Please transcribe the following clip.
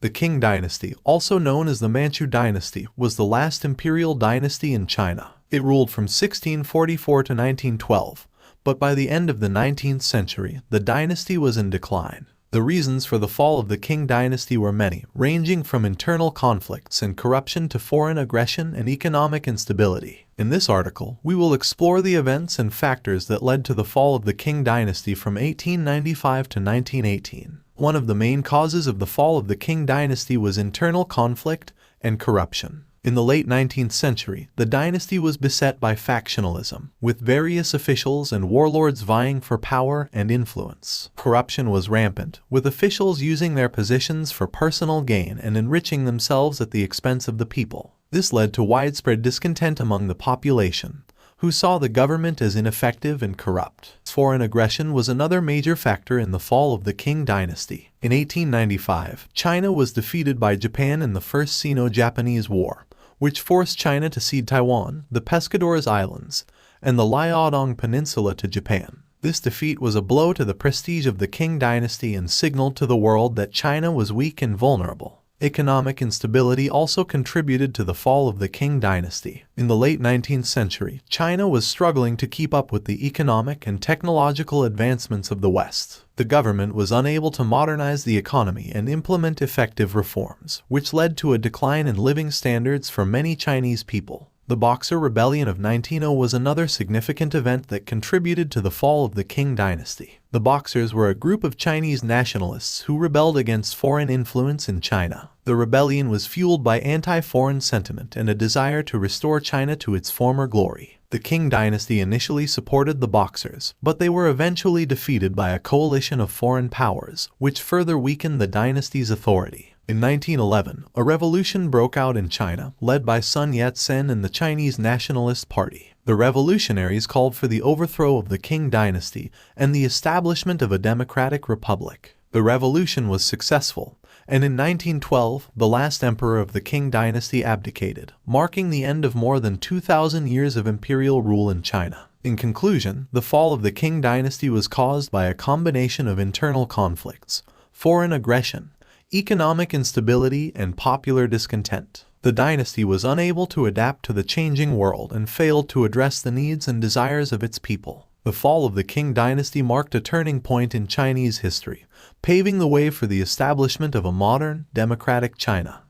The Qing dynasty, also known as the Manchu dynasty, was the last imperial dynasty in China. It ruled from 1644 to 1912, but by the end of the 19th century, the dynasty was in decline. The reasons for the fall of the Qing dynasty were many, ranging from internal conflicts and corruption to foreign aggression and economic instability. In this article, we will explore the events and factors that led to the fall of the Qing dynasty from 1895 to 1918. One of the main causes of the fall of the Qing dynasty was internal conflict and corruption. In the late 19th century, the dynasty was beset by factionalism, with various officials and warlords vying for power and influence. Corruption was rampant, with officials using their positions for personal gain and enriching themselves at the expense of the people. This led to widespread discontent among the population, who saw the government as ineffective and corrupt. Foreign aggression was another major factor in the fall of the Qing dynasty. In 1895, China was defeated by Japan in the First Sino-Japanese War, which forced China to cede Taiwan, the Pescadores Islands, and the Liaodong Peninsula to Japan. This defeat was a blow to the prestige of the Qing dynasty and signaled to the world that China was weak and vulnerable. Economic instability also contributed to the fall of the Qing dynasty. In the late 19th century, China was struggling to keep up with the economic and technological advancements of the West. The government was unable to modernize the economy and implement effective reforms, which led to a decline in living standards for many Chinese people. The Boxer Rebellion of 1900 was another significant event that contributed to the fall of the Qing dynasty. The Boxers were a group of Chinese nationalists who rebelled against foreign influence in China. The rebellion was fueled by anti-foreign sentiment and a desire to restore China to its former glory. The Qing dynasty initially supported the Boxers, but they were eventually defeated by a coalition of foreign powers, which further weakened the dynasty's authority. In 1911, a revolution broke out in China, led by Sun Yat-sen and the Chinese Nationalist Party. The revolutionaries called for the overthrow of the Qing dynasty and the establishment of a democratic republic. The revolution was successful, and in 1912, the last emperor of the Qing dynasty abdicated, marking the end of more than 2,000 years of imperial rule in China. In conclusion, the fall of the Qing dynasty was caused by a combination of internal conflicts, foreign aggression, economic instability, and popular discontent. The dynasty was unable to adapt to the changing world and failed to address the needs and desires of its people. The fall of the Qing dynasty marked a turning point in Chinese history, paving the way for the establishment of a modern, democratic China.